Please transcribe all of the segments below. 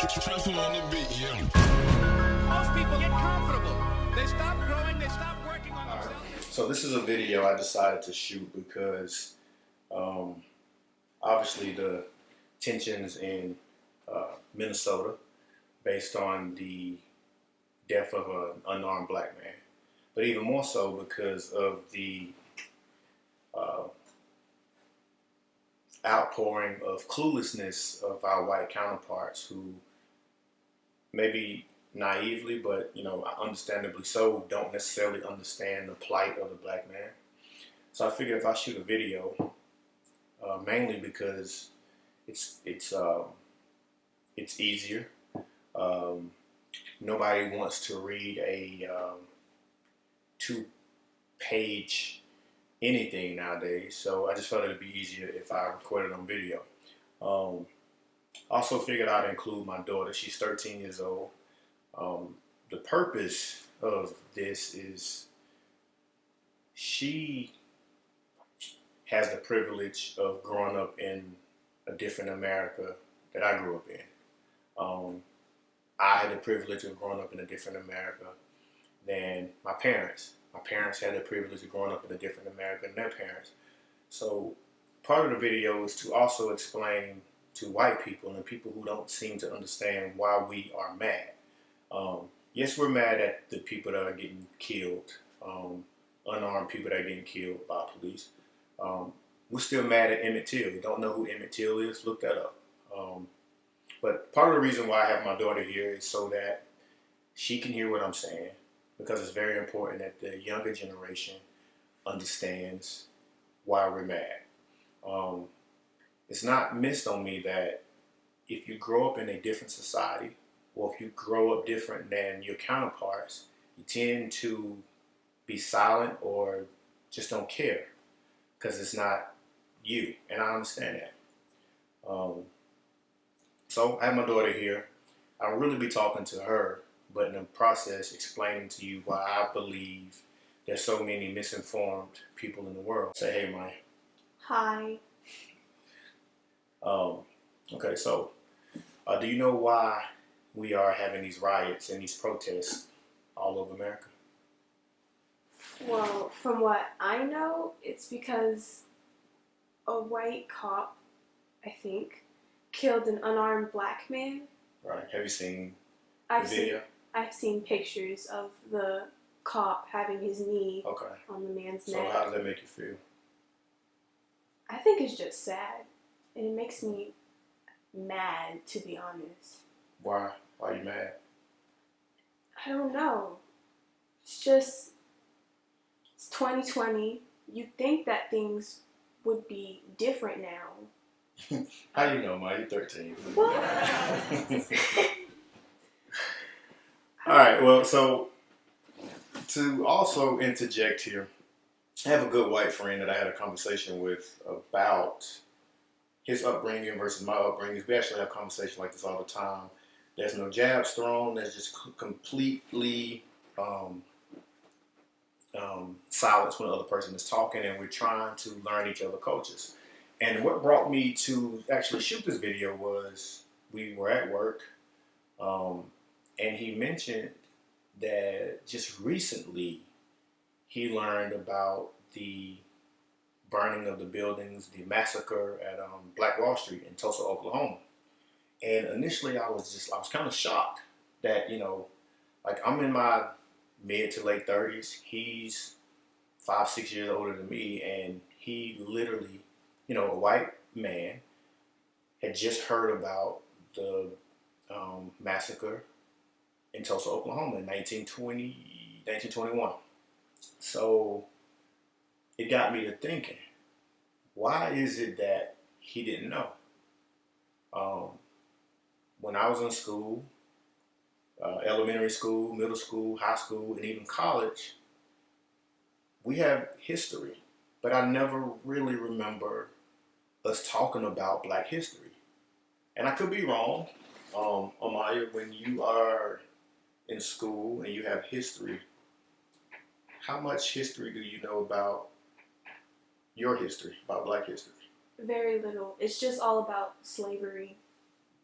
Stressful on the beat, yeah. Most people get comfortable. They stop growing, they stop working on themselves. So this is a video I decided to shoot because obviously the tensions in Minnesota based on the death of an unarmed black man, but even more so because of the outpouring of cluelessness of our white counterparts who maybe naively, but understandably so, don't necessarily understand the plight of the black man. So I figured if I shoot a video, mainly because it's easier. Nobody wants to read a 2-page anything nowadays, so I just felt it'd be easier if I recorded on video. Also figured I'd include my daughter. She's 13 years old. The purpose of this is she has the privilege of growing up in a different America that I grew up in. I had the privilege of growing up in a different America than my parents. My parents had the privilege of growing up in a different America than their parents. So part of the video is to also explain to white people and people who don't seem to understand why we are mad. Yes, we're mad at the people that are getting killed, unarmed people that are getting killed by police. We're still mad at Emmett Till. You don't know who Emmett Till is? Look that up. But part of the reason why I have my daughter here is so that she can hear what I'm saying, because it's very important that the younger generation understands why we're mad. It's not missed on me that if you grow up in a different society, or if you grow up different than your counterparts, you tend to be silent or just don't care because it's not you, and I understand that. So I have my daughter here. I'll really be talking to her, but in the process explaining to you why I believe there's so many misinformed people in the world. Say hey, Maya. Hi. Okay, so do you know why we are having these riots and these protests all over America? Well, from what I know, it's because a white cop, I think, killed an unarmed black man. Right. Have you seen the video? I've seen pictures of the cop having his knee on the man's neck. So how does that make you feel? I think it's just sad. And it makes me mad, to be honest. Why? Why are you mad? I don't know. It's just, it's 2020. You'd think that things would be different now. How do you know, Maya? You're 13. What? All right, well, so to also interject here, I have a good white friend that I had a conversation with about his upbringing versus my upbringing. We actually have conversations like this all the time. There's no jabs thrown. There's just completely silence when the other person is talking, and we're trying to learn each other's cultures. And what brought me to actually shoot this video was we were at work, and he mentioned that just recently he learned about the burning of the buildings, the massacre at Black Wall Street in Tulsa, Oklahoma. And initially I was kind of shocked that, like I'm in my mid to late 30s. He's 5-6 years older than me, and he literally, a white man, had just heard about the massacre in Tulsa, Oklahoma in 1921. So it got me to thinking, why is it that he didn't know? When I was in school, elementary school, middle school, high school, and even college, we have history, but I never really remember us talking about Black history. And I could be wrong. Amaya, when you are in school and you have history, how much history do you know about your history, about Black history? Very little. It's just all about slavery.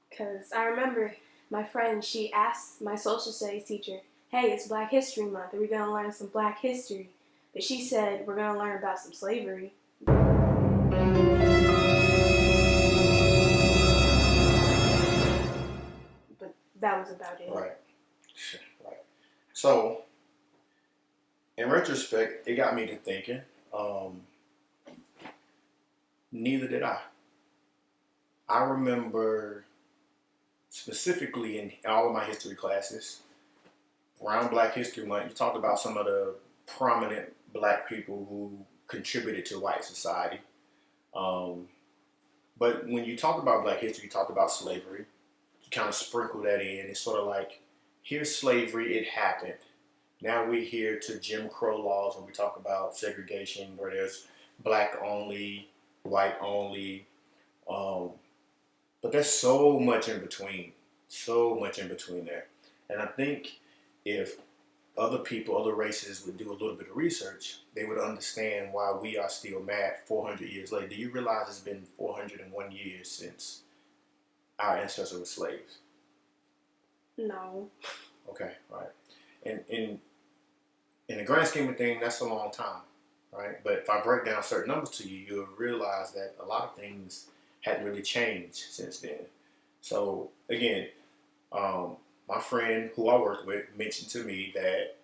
Because I remember my friend, she asked my social studies teacher, hey, it's Black History Month. Are we going to learn some Black history? But she said, we're going to learn about some slavery. But that was about it. Right. Right. So, in retrospect, it got me to thinking. Neither did I. I remember specifically in all of my history classes, around Black History Month, you talked about some of the prominent Black people who contributed to white society. But when you talk about Black history, you talk about slavery. You kind of sprinkle that in. It's sort of like, here's slavery, it happened. Now we're here to Jim Crow laws when we talk about segregation, where there's Black only, white only. But there's so much in between. So much in between there. And I think if other people, other races would do a little bit of research, they would understand why we are still mad 400 years later. Do you realize it's been 401 years since our ancestors were slaves? No. Okay, right. And in the grand scheme of things, that's a long time, right? But if I break down certain numbers to you, you'll realize that a lot of things hadn't really changed since then. So again, my friend who I worked with mentioned to me that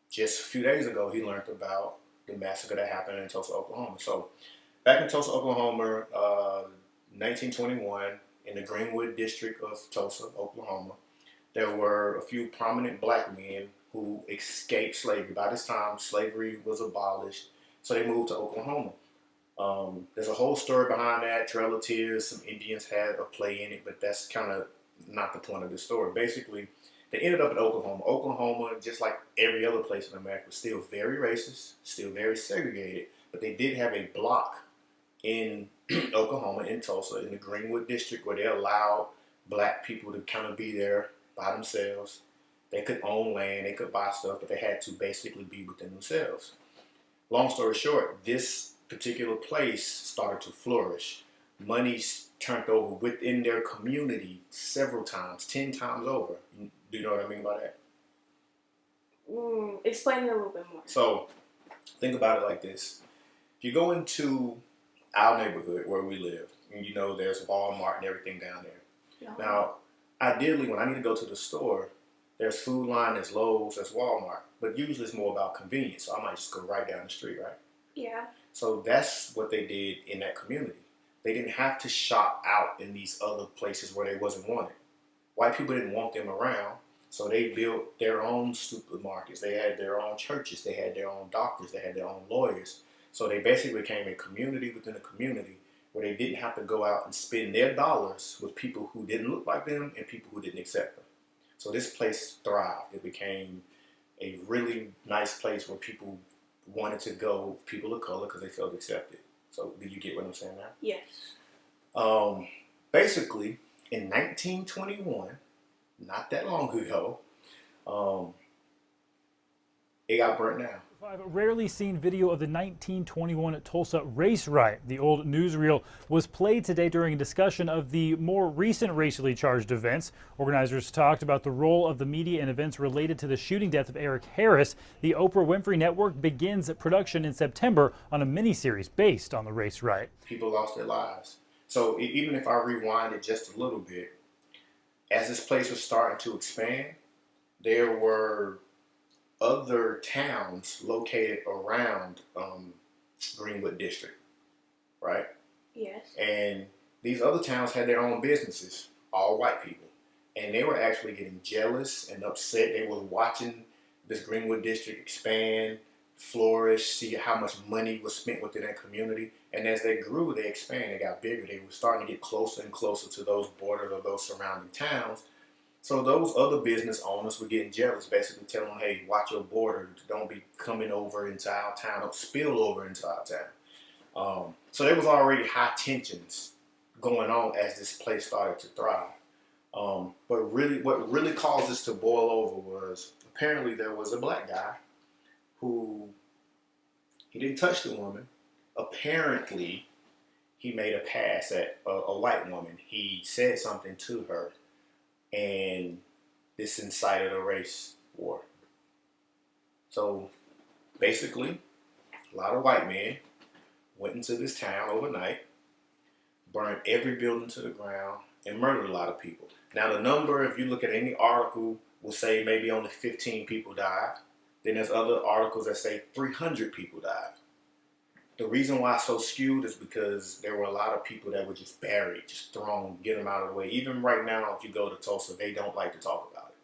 just a few days ago he learned about the massacre that happened in Tulsa, Oklahoma. So back in Tulsa, Oklahoma, 1921, in the Greenwood district of Tulsa, Oklahoma, there were a few prominent Black men who escaped slavery. By this time, slavery was abolished, so they moved to Oklahoma. There's a whole story behind that. Trail of Tears, some Indians had a play in it, but that's kind of not the point of the story. Basically, they ended up in Oklahoma. Oklahoma, just like every other place in America, was still very racist, still very segregated, but they did have a block in Oklahoma, in Tulsa, in the Greenwood district, where they allowed Black people to kind of be there by themselves. They could own land, they could buy stuff, but they had to basically be within themselves. Long story short, this particular place started to flourish. Money turned over within their community several times, 10 times over. Do you know what I mean by that? Explain it a little bit more. So, think about it like this. If you go into our neighborhood where we live, and you know there's Walmart and everything down there. No. Now, ideally, when I need to go to the store, there's Food Line, there's Lowe's, there's Walmart. But usually it's more about convenience, so I might just go right down the street, right? Yeah. So that's what they did in that community. They didn't have to shop out in these other places where they wasn't wanted. White people didn't want them around, so they built their own supermarkets. They had their own churches. They had their own doctors. They had their own lawyers. So they basically became a community within a community where they didn't have to go out and spend their dollars with people who didn't look like them and people who didn't accept them. So this place thrived. It became a really nice place where people wanted to go, people of color, because they felt accepted. So do you get what I'm saying now? Yes. Basically, in 1921, not that long ago, it got burnt down. A rarely seen video of the 1921 Tulsa race riot. The old newsreel was played today during a discussion of the more recent racially charged events. Organizers talked about the role of the media in events related to the shooting death of Eric Harris. The Oprah Winfrey Network begins production in September on a miniseries based on the race riot. People lost their lives. So even if I rewind it just a little bit, as this place was starting to expand, there were other towns located around Greenwood District, right? Yes. And these other towns had their own businesses, all white people. And they were actually getting jealous and upset. They were watching this Greenwood District expand, flourish, see how much money was spent within that community. And as they grew, they expanded, they got bigger. They were starting to get closer and closer to those borders of those surrounding towns. So those other business owners were getting jealous, basically telling them, hey, watch your border. Don't be coming over into our town. Don't spill over into our town. So there was already high tensions going on as this place started to thrive. But really, what really caused this to boil over was apparently there was a black guy who, he didn't touch the woman. Apparently, he made a pass at a white woman. He said something to her. and this incited a race war. So basically, a lot of white men went into this town overnight, burned every building to the ground, and murdered a lot of people. Now the number, if you look at any article, will say maybe only 15 people died. Then there's other articles that say 300 people died. The reason why it's so skewed is because there were a lot of people that were just buried, just thrown, get them out of the way. Even right now, if you go to Tulsa, they don't like to talk about it.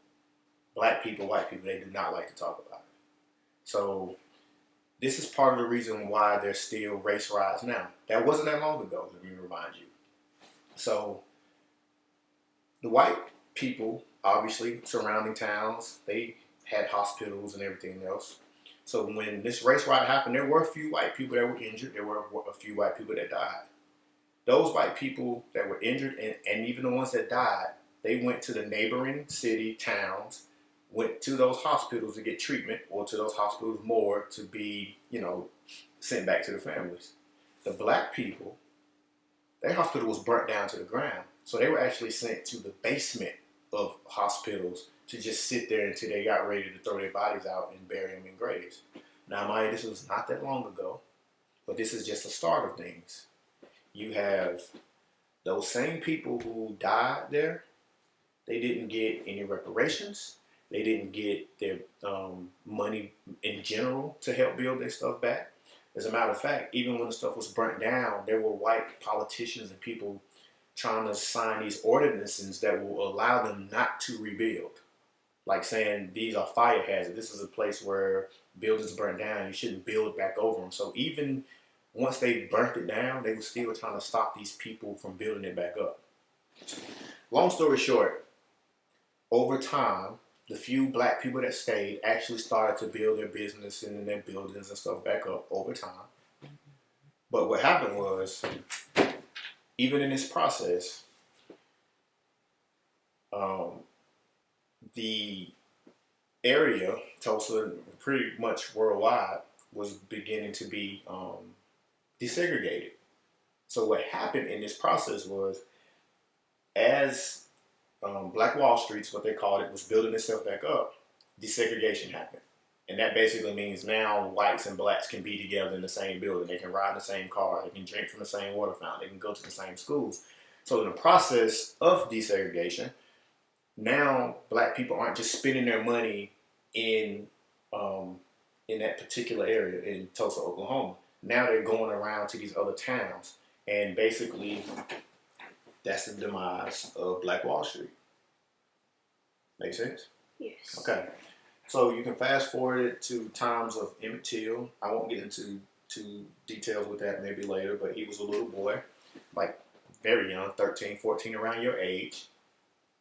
Black people, white people, they do not like to talk about it. So this is part of the reason why there's still race riots now. That wasn't that long ago, let me remind you. So the white people, obviously, surrounding towns, they had hospitals and everything else. So when this race riot happened, there were a few white people that were injured. There were a few white people that died. Those white people that were injured, and even the ones that died, they went to the neighboring city, towns, went to those hospitals to get treatment, or to those hospitals morgue to be, sent back to the families. The black people, their hospital was burnt down to the ground. So they were actually sent to the basement of hospitals to just sit there until they got ready to throw their bodies out and bury them in graves. Now, mind you, this was not that long ago, but this is just the start of things. You have those same people who died there. They didn't get any reparations. They didn't get their money in general to help build their stuff back. As a matter of fact, even when the stuff was burnt down, there were white politicians and people trying to sign these ordinances that will allow them not to rebuild. Like saying, these are fire hazards. This is a place where buildings burn down. You shouldn't build back over them. So even once they burnt it down, they were still trying to stop these people from building it back up. Long story short, over time, the few black people that stayed actually started to build their business and their buildings and stuff back up over time. But what happened was, even in this process, the area, Tulsa, pretty much worldwide, was beginning to be desegregated. So what happened in this process was, as Black Wall Street's what they called it, was building itself back up, desegregation happened. And that basically means now whites and blacks can be together in the same building. They can ride in the same car. They can drink from the same water fountain. They can go to the same schools. So in the process of desegregation, now black people aren't just spending their money in that particular area in Tulsa, Oklahoma. Now they're going around to these other towns, and basically that's the demise of Black Wall Street. Make sense? Yes. Okay. So you can fast forward it to times of Emmett Till. I won't get into details with that maybe later, but he was a little boy, like very young, 13, 14, around your age,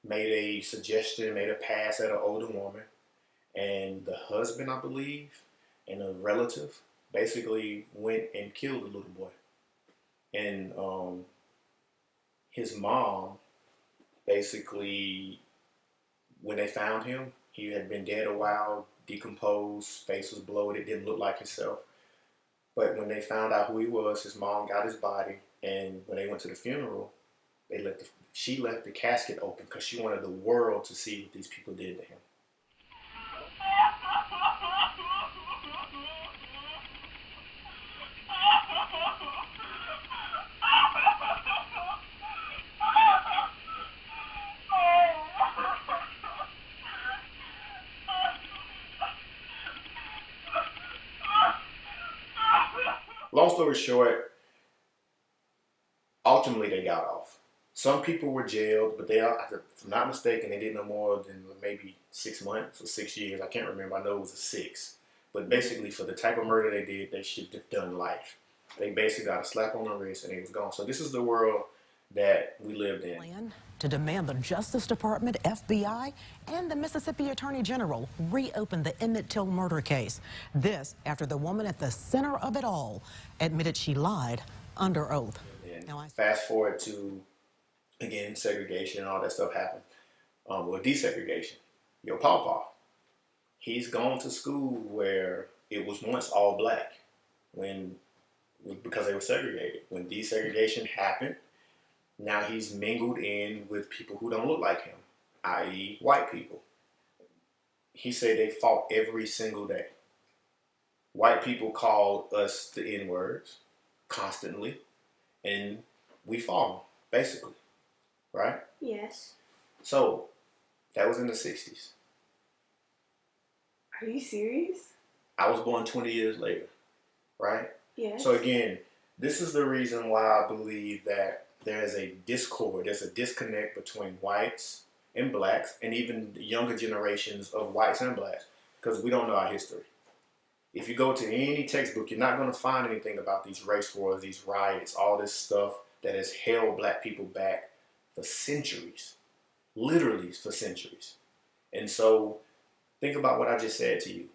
made a suggestion, made a pass at an older woman, and the husband, I believe, and a relative basically went and killed the little boy. And his mom basically, when they found him, he had been dead a while, decomposed, face was bloated, didn't look like himself. But when they found out who he was, his mom got his body, and when they went to the funeral, she left the casket open because she wanted the world to see what these people did to him. Long story short, ultimately they got off. Some people were jailed, but they, if I'm not mistaken, they did no more than maybe 6 months or 6 years. I can't remember. I know it was a 6. But basically, for the type of murder they did, they should have done life. They basically got a slap on the wrist and they was gone. So this is the world that we lived in. Plan to demand the Justice Department, FBI, and the Mississippi Attorney General reopen the Emmett Till murder case. This after the woman at the center of it all admitted she lied under oath. And fast forward to, again, segregation and all that stuff happened. Or desegregation. Your pawpaw, he's gone to school where it was once all black because they were segregated. When desegregation happened, now he's mingled in with people who don't look like him. i.e. white people. He said they fought every single day. White people called us the N-words constantly, and we fought them, basically, right? Yes. So, that was in the 60s. Are you serious? I was born 20 years later, right? Yes. So again, this is the reason why I believe that there is a discord, there's a disconnect between whites and blacks, and even the younger generations of whites and blacks, because we don't know our history. If you go to any textbook, you're not going to find anything about these race wars, these riots, all this stuff that has held black people back for centuries, literally for centuries. And so think about what I just said to you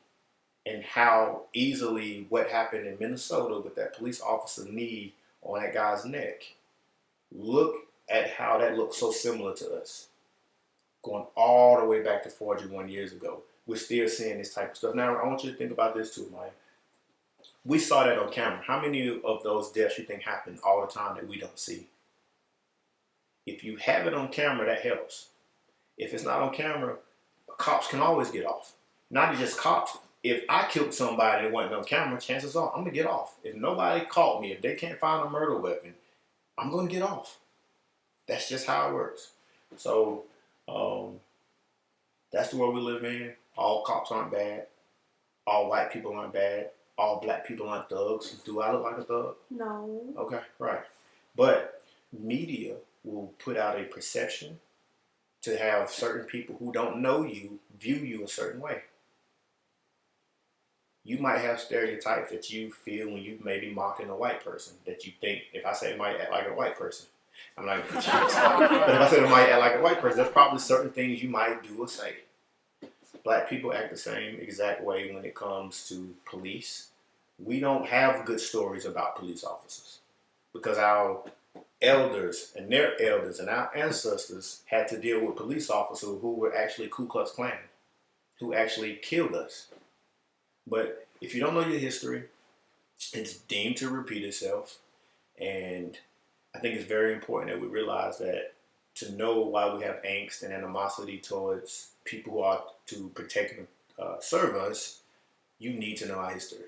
and how easily what happened in Minnesota with that police officer knee on that guy's neck. Look at how that looks so similar to us. Going all the way back to 41 years ago. We're still seeing this type of stuff. Now, I want you to think about this too, Maya. We saw that on camera. How many of those deaths you think happen all the time that we don't see? If you have it on camera, that helps. If it's not on camera, cops can always get off. Not just cops. If I killed somebody and it wasn't on camera, chances are I'm going to get off. If nobody caught me, if they can't find a murder weapon, I'm going to get off. That's just how it works. So, that's the world we live in. All cops aren't bad. All white people aren't bad. All black people aren't thugs. Do I look like a thug? No. Okay, right. But media will put out a perception to have certain people who don't know you view you a certain way. You might have stereotypes that you feel when you may be mocking a white person that you think, if I say it might act like a white person, I'm not going to but if I say it might act like a white person, there's probably certain things you might do or say. Black people act the same exact way when it comes to police. We don't have good stories about police officers because our elders and their elders and our ancestors had to deal with police officers who were actually Ku Klux Klan, who actually killed us. But if you don't know your history, it's deemed to repeat itself. And I think it's very important that we realize that to know why we have angst and animosity towards people who are to protect and serve us, you need to know our history.